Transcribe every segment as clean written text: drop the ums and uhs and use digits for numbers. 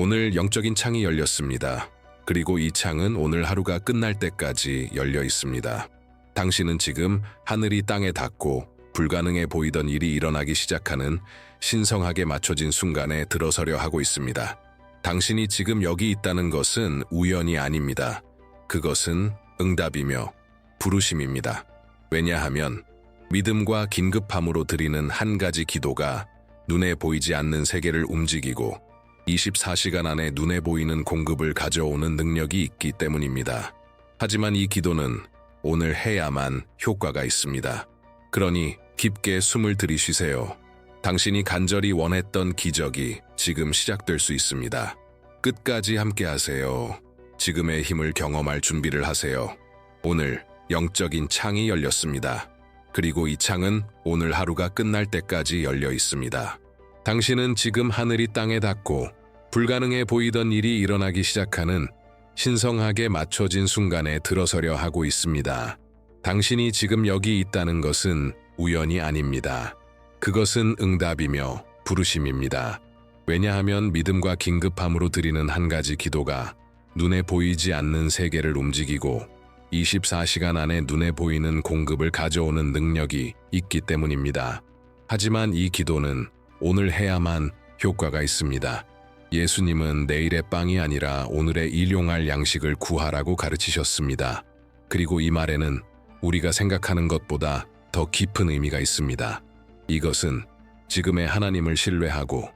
오늘 영적인 창이 열렸습니다. 그리고 이 창은 오늘 하루가 끝날 때까지 열려 있습니다. 당신은 지금 하늘이 땅에 닿고 불가능해 보이던 일이 일어나기 시작하는 신성하게 맞춰진 순간에 들어서려 하고 있습니다. 당신이 지금 여기 있다는 것은 우연이 아닙니다. 그것은 응답이며 부르심입니다. 왜냐하면 믿음과 긴급함으로 드리는 한 가지 기도가 눈에 보이지 않는 세계를 움직이고 24시간 안에 눈에 보이는 공급을 가져오는 능력이 있기 때문입니다. 하지만 이 기도는 오늘 해야만 효과가 있습니다. 그러니 깊게 숨을 들이쉬세요. 당신이 간절히 원했던 기적이 지금 시작될 수 있습니다. 끝까지 함께 하세요. 지금의 힘을 경험할 준비를 하세요. 오늘 영적인 창이 열렸습니다. 그리고 이 창은 오늘 하루가 끝날 때까지 열려 있습니다. 당신은 지금 하늘이 땅에 닿고 불가능해 보이던 일이 일어나기 시작하는 신성하게 맞춰진 순간에 들어서려 하고 있습니다. 당신이 지금 여기 있다는 것은 우연이 아닙니다. 그것은 응답이며 부르심입니다. 왜냐하면 믿음과 긴급함으로 드리는 한 가지 기도가 눈에 보이지 않는 세계를 움직이고 24시간 안에 눈에 보이는 공급을 가져오는 능력이 있기 때문입니다. 하지만 이 기도는 오늘 해야만 효과가 있습니다. 예수님은 내일의 빵이 아니라 오늘의 일용할 양식을 구하라고 가르치셨습니다. 그리고 이 말에는 우리가 생각하는 것보다 더 깊은 의미가 있습니다. 이것은 지금의 하나님을 신뢰하고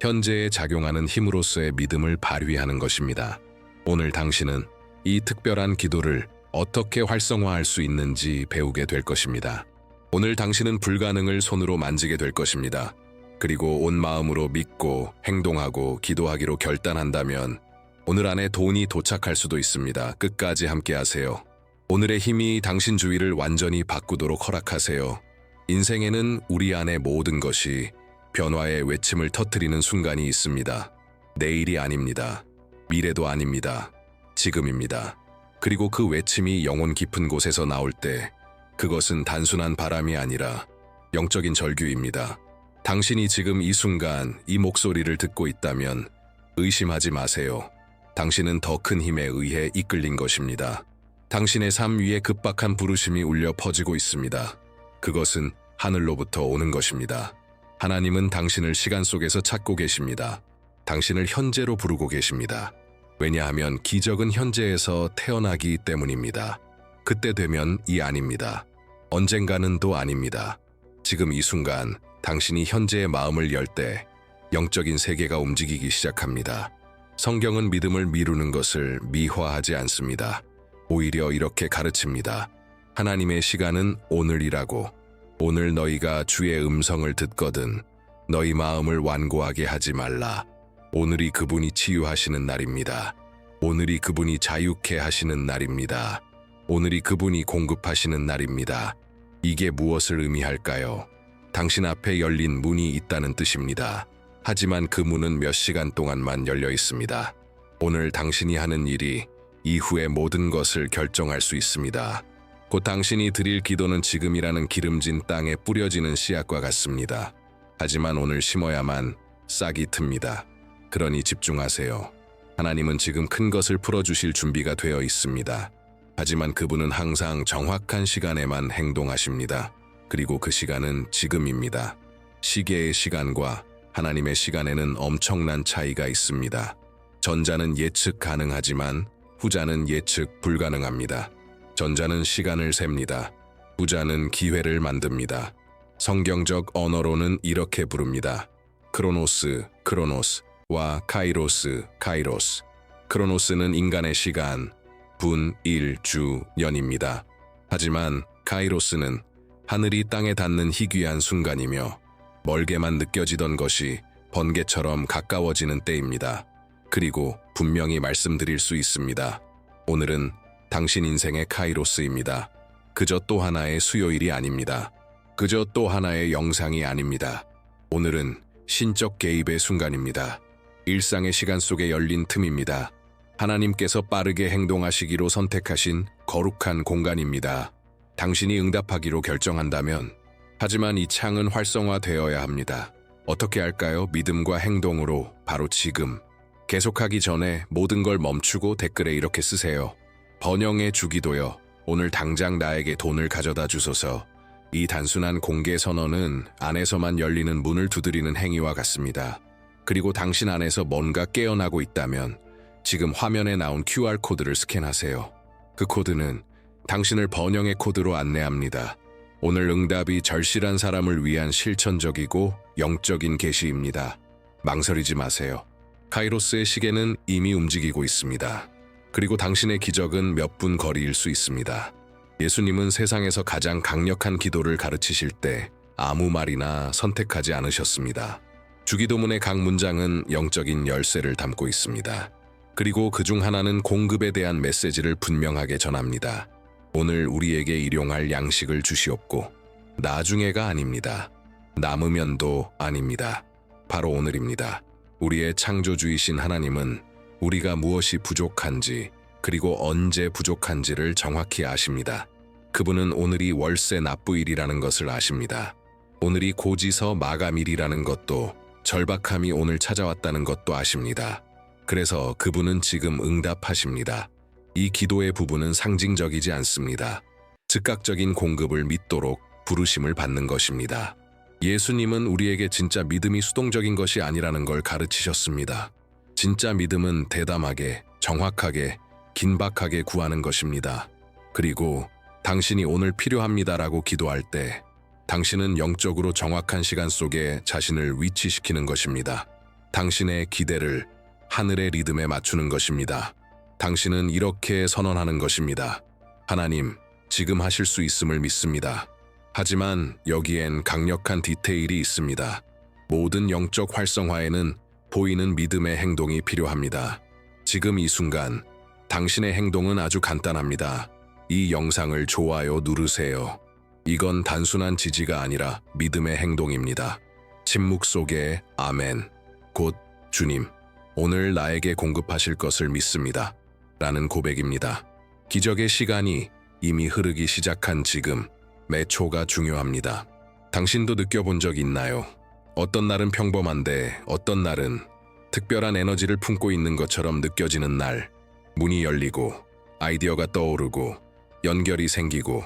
현재에 작용하는 힘으로서의 믿음을 발휘하는 것입니다. 오늘 당신은 이 특별한 기도를 어떻게 활성화할 수 있는지 배우게 될 것입니다. 오늘 당신은 불가능을 손으로 만지게 될 것입니다. 그리고 온 마음으로 믿고 행동하고 기도하기로 결단한다면 오늘 안에 돈이 도착할 수도 있습니다. 끝까지 함께 하세요. 오늘의 힘이 당신 주위를 완전히 바꾸도록 허락하세요. 인생에는 우리 안의 모든 것이 변화의 외침을 터뜨리는 순간이 있습니다. 내일이 아닙니다. 미래도 아닙니다. 지금입니다. 그리고 그 외침이 영혼 깊은 곳에서 나올 때 그것은 단순한 바람이 아니라 영적인 절규입니다. 당신이 지금 이 순간 이 목소리를 듣고 있다면 의심하지 마세요. 당신은 더 큰 힘에 의해 이끌린 것입니다. 당신의 삶 위에 급박한 부르심이 울려 퍼지고 있습니다. 그것은 하늘로부터 오는 것입니다. 하나님은 당신을 시간 속에서 찾고 계십니다. 당신을 현재로 부르고 계십니다. 왜냐하면 기적은 현재에서 태어나기 때문입니다. 그때 되면 이 아닙니다. 언젠가는 또 아닙니다. 지금 이 순간 당신이 현재의 마음을 열 때 영적인 세계가 움직이기 시작합니다. 성경은 믿음을 미루는 것을 미화하지 않습니다. 오히려 이렇게 가르칩니다. 하나님의 시간은 오늘이라고. 오늘 너희가 주의 음성을 듣거든 너희 마음을 완고하게 하지 말라. 오늘이 그분이 치유하시는 날입니다. 오늘이 그분이 자유케 하시는 날입니다. 오늘이 그분이 공급하시는 날입니다. 이게 무엇을 의미할까요? 당신 앞에 열린 문이 있다는 뜻입니다. 하지만 그 문은 몇 시간 동안만 열려 있습니다. 오늘 당신이 하는 일이 이후의 모든 것을 결정할 수 있습니다. 곧 당신이 드릴 기도는 지금이라는 기름진 땅에 뿌려지는 씨앗과 같습니다. 하지만 오늘 심어야만 싹이 틉니다. 그러니 집중하세요. 하나님은 지금 큰 것을 풀어주실 준비가 되어 있습니다. 하지만 그분은 항상 정확한 시간에만 행동하십니다. 그리고 그 시간은 지금입니다. 시계의 시간과 하나님의 시간에는 엄청난 차이가 있습니다. 전자는 예측 가능하지만 후자는 예측 불가능합니다. 전자는 시간을 셉니다. 후자는 기회를 만듭니다. 성경적 언어로는 이렇게 부릅니다. 크로노스, 크로노스와 카이로스, 카이로스. 크로노스는 인간의 시간, 분, 일, 주, 년입니다. 하지만 카이로스는 하늘이 땅에 닿는 희귀한 순간이며 멀게만 느껴지던 것이 번개처럼 가까워지는 때입니다. 그리고 분명히 말씀드릴 수 있습니다. 오늘은 당신 인생의 카이로스입니다. 그저 또 하나의 수요일이 아닙니다. 그저 또 하나의 영상이 아닙니다. 오늘은 신적 개입의 순간입니다. 일상의 시간 속에 열린 틈입니다. 하나님께서 빠르게 행동하시기로 선택하신 거룩한 공간입니다. 당신이 응답하기로 결정한다면, 하지만 이 창은 활성화되어야 합니다. 어떻게 할까요? 믿음과 행동으로 바로 지금. 계속하기 전에 모든 걸 멈추고 댓글에 이렇게 쓰세요. 번영의 주기도여, 오늘 당장 나에게 돈을 가져다 주소서. 이 단순한 공개 선언은 안에서만 열리는 문을 두드리는 행위와 같습니다. 그리고 당신 안에서 뭔가 깨어나고 있다면 지금 화면에 나온 QR코드를 스캔하세요. 그 코드는 당신을 번영의 코드로 안내합니다. 오늘 응답이 절실한 사람을 위한 실천적이고 영적인 계시입니다. 망설이지 마세요. 카이로스의 시계는 이미 움직이고 있습니다. 그리고 당신의 기적은 몇 분 거리일 수 있습니다. 예수님은 세상에서 가장 강력한 기도를 가르치실 때 아무 말이나 선택하지 않으셨습니다. 주기도문의 각 문장은 영적인 열쇠를 담고 있습니다. 그리고 그중 하나는 공급에 대한 메시지를 분명하게 전합니다. 오늘 우리에게 일용할 양식을 주시옵고, 나중에가 아닙니다. 남으면도 아닙니다. 바로 오늘입니다. 우리의 창조주이신 하나님은 우리가 무엇이 부족한지, 그리고 언제 부족한지를 정확히 아십니다. 그분은 오늘이 월세 납부일이라는 것을 아십니다. 오늘이 고지서 마감일이라는 것도, 절박함이 오늘 찾아왔다는 것도 아십니다. 그래서 그분은 지금 응답하십니다. 이 기도의 부분은 상징적이지 않습니다. 즉각적인 공급을 믿도록 부르심을 받는 것입니다. 예수님은 우리에게 진짜 믿음이 수동적인 것이 아니라는 걸 가르치셨습니다. 진짜 믿음은 대담하게, 정확하게, 긴박하게 구하는 것입니다. 그리고 당신이 오늘 필요합니다라고 기도할 때 당신은 영적으로 정확한 시간 속에 자신을 위치시키는 것입니다. 당신의 기대를 하늘의 리듬에 맞추는 것입니다. 당신은 이렇게 선언하는 것입니다. 하나님, 지금 하실 수 있음을 믿습니다. 하지만 여기엔 강력한 디테일이 있습니다. 모든 영적 활성화에는 보이는 믿음의 행동이 필요합니다. 지금 이 순간, 당신의 행동은 아주 간단합니다. 이 영상을 좋아요 누르세요. 이건 단순한 지지가 아니라 믿음의 행동입니다. 침묵 속에 아멘. 곧 주님, 오늘 나에게 공급하실 것을 믿습니다. 라는 고백입니다. 기적의 시간이 이미 흐르기 시작한 지금, 매 초가 중요합니다. 당신도 느껴본 적 있나요? 어떤 날은 평범한데 어떤 날은 특별한 에너지를 품고 있는 것처럼 느껴지는 날, 문이 열리고 아이디어가 떠오르고 연결이 생기고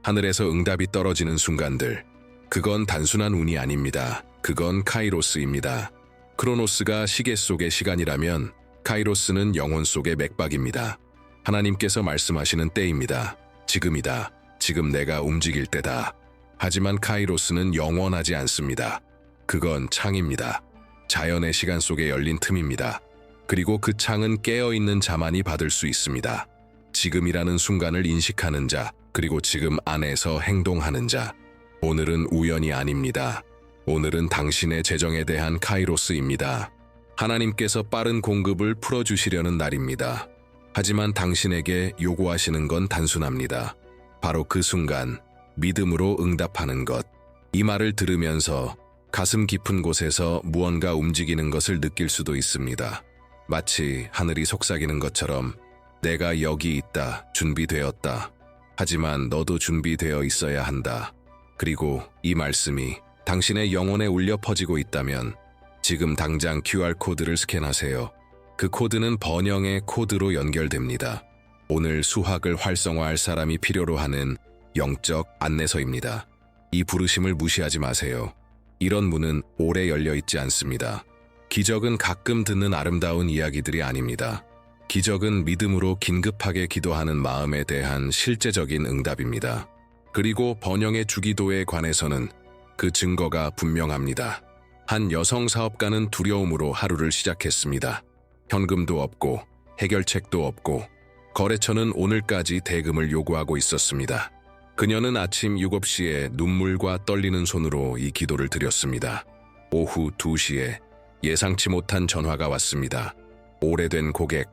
하늘에서 응답이 떨어지는 순간들. 그건 단순한 운이 아닙니다. 그건 카이로스입니다. 크로노스가 시계 속의 시간이라면 카이로스는 영혼 속의 맥박입니다. 하나님께서 말씀하시는 때입니다. 지금이다. 지금 내가 움직일 때다. 하지만 카이로스는 영원하지 않습니다. 그건 창입니다. 자연의 시간 속에 열린 틈입니다. 그리고 그 창은 깨어있는 자만이 받을 수 있습니다. 지금이라는 순간을 인식하는 자, 그리고 지금 안에서 행동하는 자. 오늘은 우연이 아닙니다. 오늘은 당신의 재정에 대한 카이로스입니다. 하나님께서 빠른 공급을 풀어주시려는 날입니다. 하지만 당신에게 요구하시는 건 단순합니다. 바로 그 순간, 믿음으로 응답하는 것. 이 말을 들으면서 가슴 깊은 곳에서 무언가 움직이는 것을 느낄 수도 있습니다. 마치 하늘이 속삭이는 것처럼 내가 여기 있다, 준비되었다. 하지만 너도 준비되어 있어야 한다. 그리고 이 말씀이 당신의 영혼에 울려 퍼지고 있다면 지금 당장 QR코드를 스캔하세요. 그 코드는 번영의 코드로 연결됩니다. 오늘 수학을 활성화할 사람이 필요로 하는 영적 안내서입니다. 이 부르심을 무시하지 마세요. 이런 문은 오래 열려 있지 않습니다. 기적은 가끔 듣는 아름다운 이야기들이 아닙니다. 기적은 믿음으로 긴급하게 기도하는 마음에 대한 실제적인 응답입니다. 그리고 번영의 주기도에 관해서는 그 증거가 분명합니다. 한 여성 사업가는 두려움으로 하루를 시작했습니다. 현금도 없고 해결책도 없고 거래처는 오늘까지 대금을 요구하고 있었습니다. 그녀는 아침 7시에 눈물과 떨리는 손으로 이 기도를 드렸습니다. 오후 2시에 예상치 못한 전화가 왔습니다. 오래된 고객,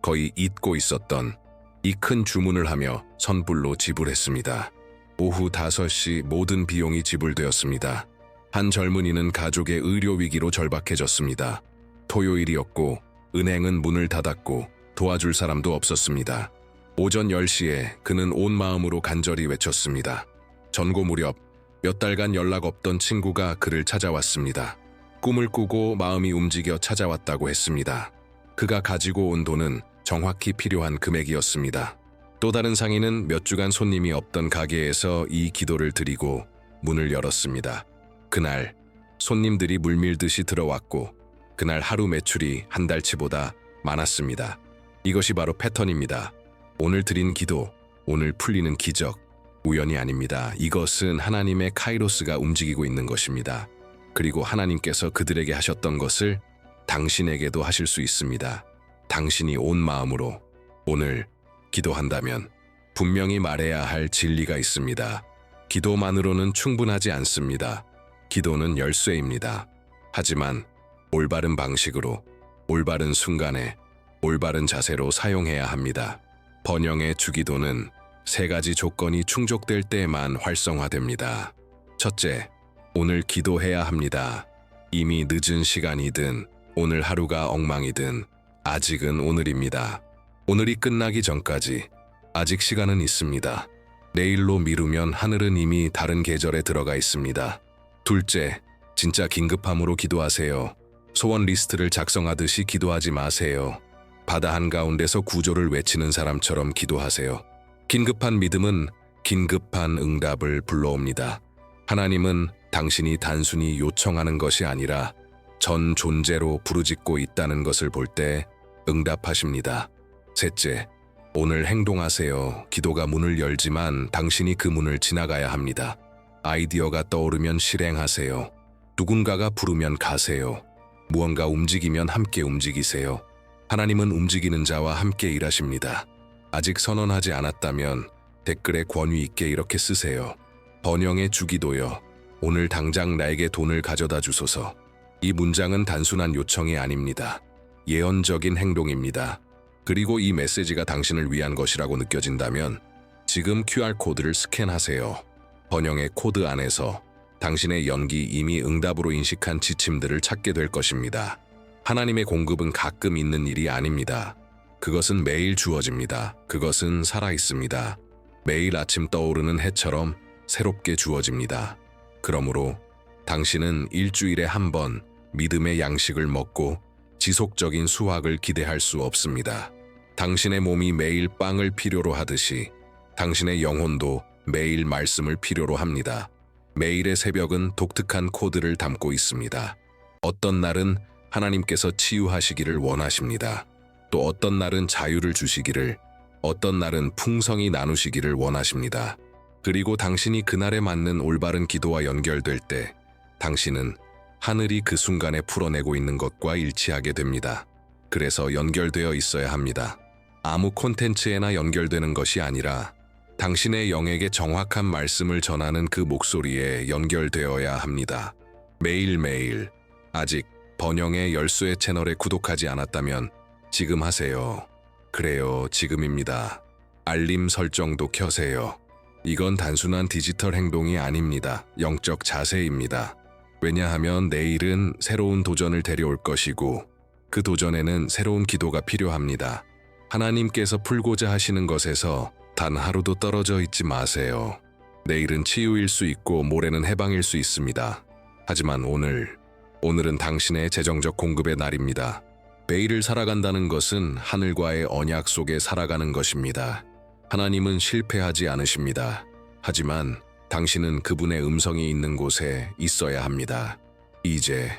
거의 잊고 있었던 이 큰 주문을 하며 선불로 지불했습니다. 오후 5시 모든 비용이 지불되었습니다. 한 젊은이는 가족의 의료 위기로 절박해졌습니다. 토요일이었고 은행은 문을 닫았고 도와줄 사람도 없었습니다. 오전 10시에 그는 온 마음으로 간절히 외쳤습니다. 전고 무렵 몇 달간 연락 없던 친구가 그를 찾아왔습니다. 꿈을 꾸고 마음이 움직여 찾아왔다고 했습니다. 그가 가지고 온 돈은 정확히 필요한 금액이었습니다. 또 다른 상인은 몇 주간 손님이 없던 가게에서 이 기도를 드리고 문을 열었습니다. 그날 손님들이 물밀듯이 들어왔고 그날 하루 매출이 한 달치보다 많았습니다. 이것이 바로 패턴입니다. 오늘 드린 기도, 오늘 풀리는 기적, 우연이 아닙니다. 이것은 하나님의 카이로스가 움직이고 있는 것입니다. 그리고 하나님께서 그들에게 하셨던 것을 당신에게도 하실 수 있습니다. 당신이 온 마음으로 오늘 기도한다면 분명히 말해야 할 진리가 있습니다. 기도만으로는 충분하지 않습니다. 기도는 열쇠입니다. 하지만 올바른 방식으로, 올바른 순간에, 올바른 자세로 사용해야 합니다. 번영의 주기도는 3가지 조건이 충족될 때만 활성화됩니다. 첫째, 오늘 기도해야 합니다. 이미 늦은 시간이든 오늘 하루가 엉망이든 아직은 오늘입니다. 오늘이 끝나기 전까지 아직 시간은 있습니다. 내일로 미루면 하늘은 이미 다른 계절에 들어가 있습니다. 둘째, 진짜 긴급함으로 기도하세요. 소원 리스트를 작성하듯이 기도하지 마세요. 바다 한가운데서 구조를 외치는 사람처럼 기도하세요. 긴급한 믿음은 긴급한 응답을 불러옵니다. 하나님은 당신이 단순히 요청하는 것이 아니라 전 존재로 부르짖고 있다는 것을 볼 때 응답하십니다. 셋째, 오늘 행동하세요. 기도가 문을 열지만 당신이 그 문을 지나가야 합니다. 아이디어가 떠오르면 실행하세요. 누군가가 부르면 가세요. 무언가 움직이면 함께 움직이세요. 하나님은 움직이는 자와 함께 일하십니다. 아직 선언하지 않았다면 댓글에 권위 있게 이렇게 쓰세요. 번영의 주기도여, 오늘 당장 나에게 돈을 가져다 주소서. 이 문장은 단순한 요청이 아닙니다. 예언적인 행동입니다. 그리고 이 메시지가 당신을 위한 것이라고 느껴진다면 지금 QR코드를 스캔하세요. 번영의 코드 안에서 당신의 연기 이미 응답으로 인식한 지침들을 찾게 될 것입니다. 하나님의 공급은 가끔 있는 일이 아닙니다. 그것은 매일 주어집니다. 그것은 살아있습니다. 매일 아침 떠오르는 해처럼 새롭게 주어집니다. 그러므로 당신은 일주일에 한 번 믿음의 양식을 먹고 지속적인 수확을 기대할 수 없습니다. 당신의 몸이 매일 빵을 필요로 하듯이 당신의 영혼도 매일 말씀을 필요로 합니다. 매일의 새벽은 독특한 코드를 담고 있습니다. 어떤 날은 하나님께서 치유하시기를 원하십니다. 또 어떤 날은 자유를 주시기를, 어떤 날은 풍성히 나누시기를 원하십니다. 그리고 당신이 그날에 맞는 올바른 기도와 연결될 때 당신은 하늘이 그 순간에 풀어내고 있는 것과 일치하게 됩니다. 그래서 연결되어 있어야 합니다. 아무 콘텐츠에나 연결되는 것이 아니라 당신의 영에게 정확한 말씀을 전하는 그 목소리에 연결되어야 합니다. 매일매일. 아직 번영의 열쇠 채널에 구독하지 않았다면 지금 하세요. 그래요, 지금입니다. 알림 설정도 켜세요. 이건 단순한 디지털 행동이 아닙니다. 영적 자세입니다. 왜냐하면 내일은 새로운 도전을 데려올 것이고 그 도전에는 새로운 기도가 필요합니다. 하나님께서 풀고자 하시는 것에서 단 하루도 떨어져 있지 마세요. 내일은 치유일 수 있고 모레는 해방일 수 있습니다. 하지만 오늘은 당신의 재정적 공급의 날입니다. 매일을 살아간다는 것은 하늘과의 언약 속에 살아가는 것입니다. 하나님은 실패하지 않으십니다. 하지만 당신은 그분의 음성이 있는 곳에 있어야 합니다. 이제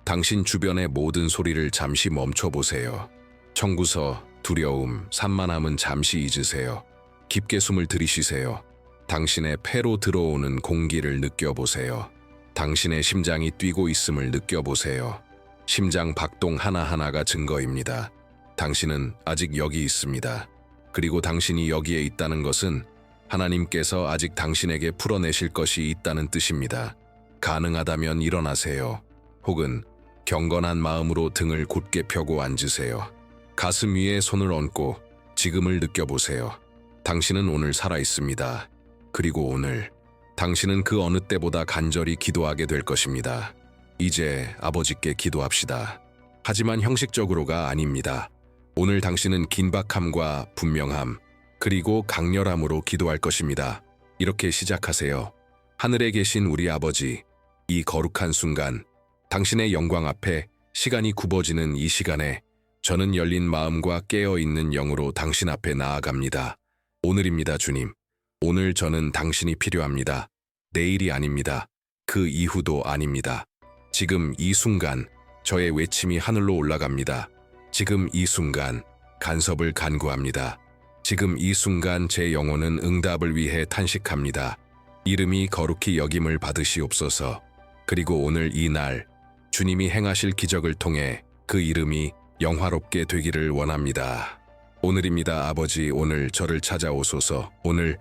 당신 주변의 모든 소리를 잠시 멈춰보세요. 청구서, 두려움, 산만함은 잠시 잊으세요. 깊게 숨을 들이쉬세요. 당신의 폐로 들어오는 공기를 느껴보세요. 당신의 심장이 뛰고 있음을 느껴보세요. 심장 박동 하나하나가 증거입니다. 당신은 아직 여기 있습니다. 그리고 당신이 여기에 있다는 것은 하나님께서 아직 당신에게 풀어내실 것이 있다는 뜻입니다. 가능하다면 일어나세요. 혹은 경건한 마음으로 등을 곧게 펴고 앉으세요. 가슴 위에 손을 얹고 지금을 느껴보세요. 당신은 오늘 살아있습니다. 그리고 오늘 당신은 그 어느 때보다 간절히 기도하게 될 것입니다. 이제 아버지께 기도합시다. 하지만 형식적으로가 아닙니다. 오늘 당신은 긴박함과 분명함, 그리고 강렬함으로 기도할 것입니다. 이렇게 시작하세요. 하늘에 계신 우리 아버지, 이 거룩한 순간, 당신의 영광 앞에 시간이 굽어지는 이 시간에 저는 열린 마음과 깨어있는 영으로 당신 앞에 나아갑니다. 오늘입니다, 주님. 오늘 저는 당신이 필요합니다. 내일이 아닙니다. 그 이후도 아닙니다. 지금 이 순간 저의 외침이 하늘로 올라갑니다. 지금 이 순간 간섭을 간구합니다. 지금 이 순간 제 영혼은 응답을 위해 탄식합니다. 이름이 거룩히 여김을 받으시옵소서. 그리고 오늘 이 날 주님이 행하실 기적을 통해 그 이름이 영화롭게 되기를 원합니다. 오늘입니다, 아버지. 오늘 저를 찾아오소서. 오늘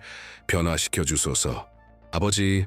변화시켜 주소서. 아버지,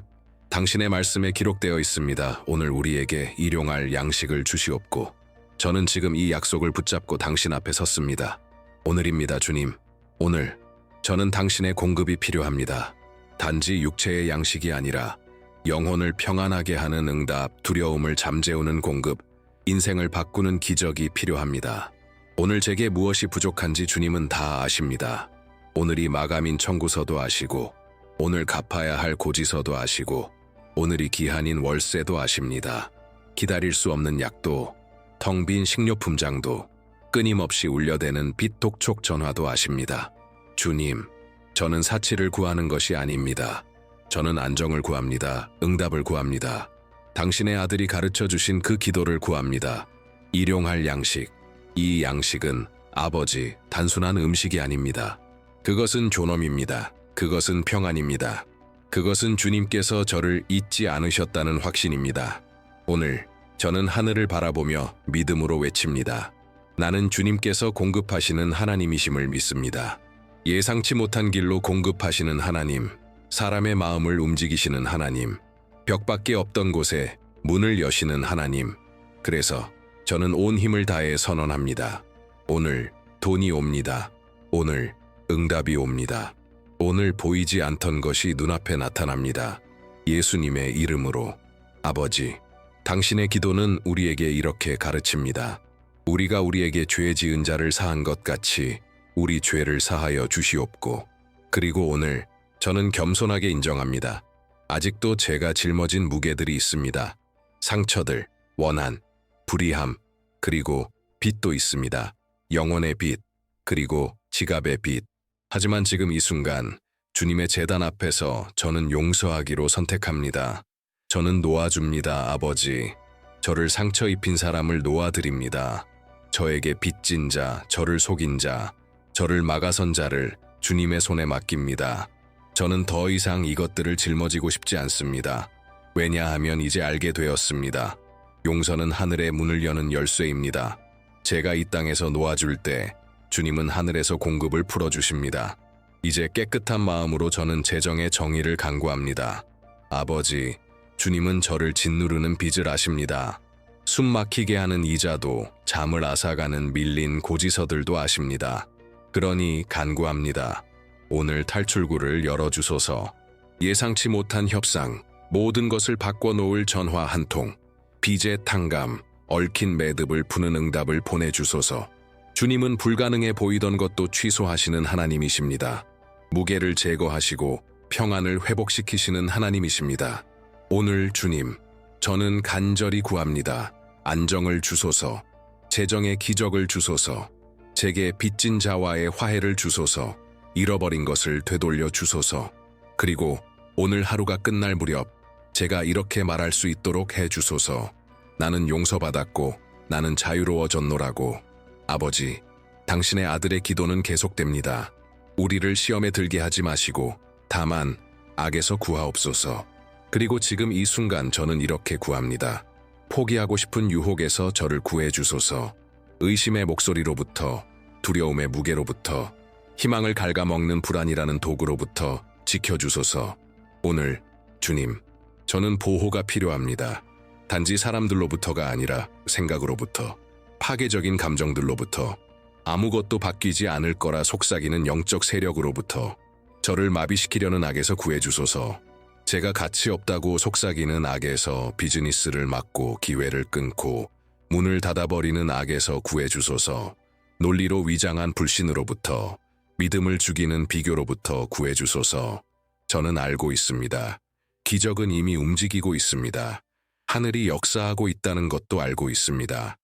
당신의 말씀에 기록되어 있습니다. 오늘 우리에게 일용할 양식을 주시옵고 저는 지금 이 약속을 붙잡고 당신 앞에 섰습니다. 오늘입니다, 주님. 오늘 저는 당신의 공급이 필요합니다. 단지 육체의 양식이 아니라 영혼을 평안하게 하는 응답, 두려움을 잠재우는 공급, 인생을 바꾸는 기적이 필요합니다. 오늘 제게 무엇이 부족한지 주님은 다 아십니다. 오늘이 마감인 청구서도 아시고 오늘 갚아야 할 고지서도 아시고 오늘이 기한인 월세도 아십니다. 기다릴 수 없는 약도 텅 빈 식료품장도 끊임없이 울려대는 빚독촉 전화도 아십니다. 주님, 저는 사치를 구하는 것이 아닙니다. 저는 안정을 구합니다. 응답을 구합니다. 당신의 아들이 가르쳐 주신 그 기도를 구합니다. 일용할 양식, 이 양식은 아버지, 단순한 음식이 아닙니다. 그것은 존엄입니다. 그것은 평안입니다. 그것은 주님께서 저를 잊지 않으셨다는 확신입니다. 오늘 저는 하늘을 바라보며 믿음으로 외칩니다. 나는 주님께서 공급하시는 하나님이심을 믿습니다. 예상치 못한 길로 공급하시는 하나님, 사람의 마음을 움직이시는 하나님, 벽밖에 없던 곳에 문을 여시는 하나님. 그래서 저는 온 힘을 다해 선언합니다. 오늘 돈이 옵니다. 오늘 응답이 옵니다. 오늘 보이지 않던 것이 눈앞에 나타납니다. 예수님의 이름으로. 아버지, 당신의 기도는 우리에게 이렇게 가르칩니다. 우리가 우리에게 죄 지은 자를 사한 것 같이 우리 죄를 사하여 주시옵고. 그리고 오늘 저는 겸손하게 인정합니다. 아직도 제가 짊어진 무게들이 있습니다. 상처들, 원한, 불의함, 그리고 빚도 있습니다. 영혼의 빚, 그리고 지갑의 빚. 하지만 지금 이 순간 주님의 제단 앞에서 저는 용서하기로 선택합니다. 저는 놓아줍니다, 아버지. 저를 상처 입힌 사람을 놓아드립니다. 저에게 빚진 자, 저를 속인 자, 저를 막아선 자를 주님의 손에 맡깁니다. 저는 더 이상 이것들을 짊어지고 싶지 않습니다. 왜냐하면 이제 알게 되었습니다. 용서는 하늘의 문을 여는 열쇠입니다. 제가 이 땅에서 놓아줄 때 주님은 하늘에서 공급을 풀어주십니다. 이제 깨끗한 마음으로 저는 재정의 정의를 간구합니다. 아버지, 주님은 저를 짓누르는 빚을 아십니다. 숨 막히게 하는 이자도, 잠을 앗아가는 밀린 고지서들도 아십니다. 그러니 간구합니다. 오늘 탈출구를 열어주소서. 예상치 못한 협상, 모든 것을 바꿔놓을 전화 한 통, 빚의 탕감, 얽힌 매듭을 푸는 응답을 보내주소서. 주님은 불가능해 보이던 것도 취소하시는 하나님이십니다. 무게를 제거하시고 평안을 회복시키시는 하나님이십니다. 오늘 주님, 저는 간절히 구합니다. 안정을 주소서. 재정의 기적을 주소서. 제게 빚진 자와의 화해를 주소서. 잃어버린 것을 되돌려 주소서. 그리고 오늘 하루가 끝날 무렵 제가 이렇게 말할 수 있도록 해 주소서. 나는 용서받았고 나는 자유로워졌노라고. 아버지, 당신의 아들의 기도는 계속됩니다. 우리를 시험에 들게 하지 마시고 다만 악에서 구하옵소서. 그리고 지금 이 순간 저는 이렇게 구합니다. 포기하고 싶은 유혹에서 저를 구해 주소서. 의심의 목소리로부터, 두려움의 무게로부터, 희망을 갉아먹는 불안이라는 도구로부터 지켜주소서. 오늘 주님, 저는 보호가 필요합니다. 단지 사람들로부터가 아니라 생각으로부터, 파괴적인 감정들로부터, 아무것도 바뀌지 않을 거라 속삭이는 영적 세력으로부터 저를 마비시키려는 악에서 구해주소서. 제가 가치 없다고 속삭이는 악에서 비즈니스를 막고 기회를 끊고 문을 닫아버리는 악에서 구해주소서. 논리로 위장한 불신으로부터, 믿음을 죽이는 비교로부터 구해주소서. 저는 알고 있습니다. 기적은 이미 움직이고 있습니다. 하늘이 역사하고 있다는 것도 알고 있습니다.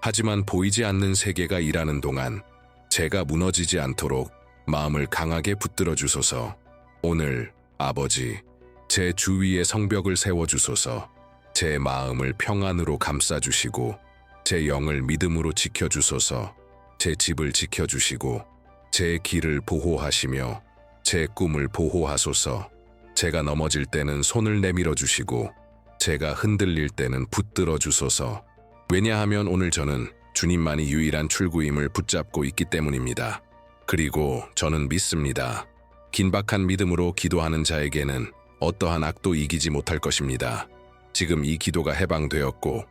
하지만 보이지 않는 세계가 일하는 동안 제가 무너지지 않도록 마음을 강하게 붙들어 주소서. 오늘 아버지, 제 주위에 성벽을 세워주소서. 제 마음을 평안으로 감싸주시고 제 영을 믿음으로 지켜주소서. 제 집을 지켜주시고 제 길을 보호하시며 제 꿈을 보호하소서. 제가 넘어질 때는 손을 내밀어 주시고 제가 흔들릴 때는 붙들어 주소서. 왜냐하면 오늘 저는 주님만이 유일한 출구임을 붙잡고 있기 때문입니다. 그리고 저는 믿습니다. 긴박한 믿음으로 기도하는 자에게는 어떠한 악도 이기지 못할 것입니다. 지금 이 기도가 해방되었고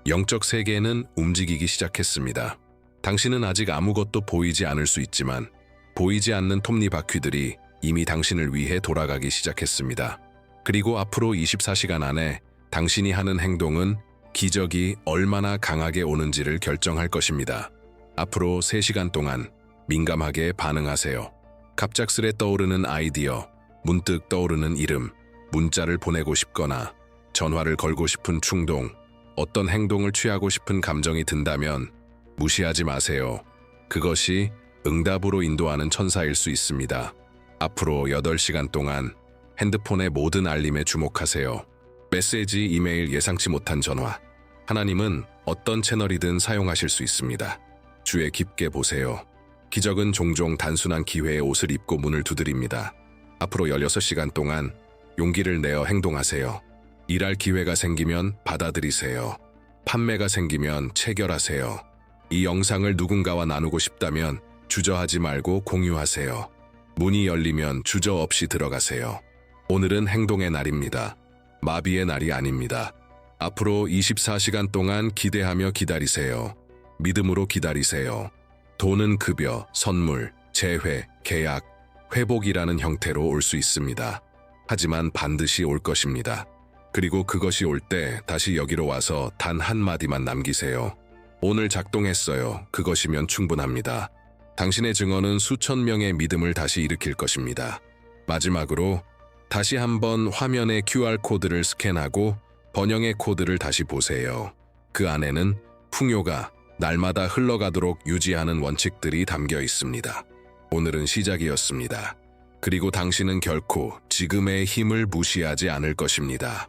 영적 세계는 움직이기 시작했습니다. 당신은 아직 아무것도 보이지 않을 수 있지만 보이지 않는 톱니바퀴들이 이미 당신을 위해 돌아가기 시작했습니다. 그리고 앞으로 24시간 안에 당신이 하는 행동은 기적이 얼마나 강하게 오는지를 결정할 것입니다. 앞으로 3시간 동안 민감하게 반응하세요. 갑작스레 떠오르는 아이디어, 문득 떠오르는 이름, 문자를 보내고 싶거나 전화를 걸고 싶은 충동, 어떤 행동을 취하고 싶은 감정이 든다면 무시하지 마세요. 그것이 응답으로 인도하는 천사일 수 있습니다. 앞으로 8시간 동안 핸드폰의 모든 알림에 주목하세요. 메시지, 이메일, 예상치 못한 전화. 하나님은 어떤 채널이든 사용하실 수 있습니다. 주에 깊게 보세요. 기적은 종종 단순한 기회의 옷을 입고 문을 두드립니다. 앞으로 16시간 동안 용기를 내어 행동하세요. 일할 기회가 생기면 받아들이세요. 판매가 생기면 체결하세요. 이 영상을 누군가와 나누고 싶다면 주저하지 말고 공유하세요. 문이 열리면 주저없이 들어가세요. 오늘은 행동의 날입니다. 마비의 날이 아닙니다. 앞으로 24시간 동안 기대하며 기다리세요. 믿음으로 기다리세요. 돈은 급여, 선물, 재회, 계약, 회복이라는 형태로 올 수 있습니다. 하지만 반드시 올 것입니다. 그리고 그것이 올 때 다시 여기로 와서 단 한마디만 남기세요. 오늘 작동했어요. 그것이면 충분합니다. 당신의 증언은 수천 명의 믿음을 다시 일으킬 것입니다. 마지막으로 다시 한번 화면의 QR코드를 스캔하고 번영의 코드를 다시 보세요. 그 안에는 풍요가 날마다 흘러가도록 유지하는 원칙들이 담겨 있습니다. 오늘은 시작이었습니다. 그리고 당신은 결코 지금의 힘을 무시하지 않을 것입니다.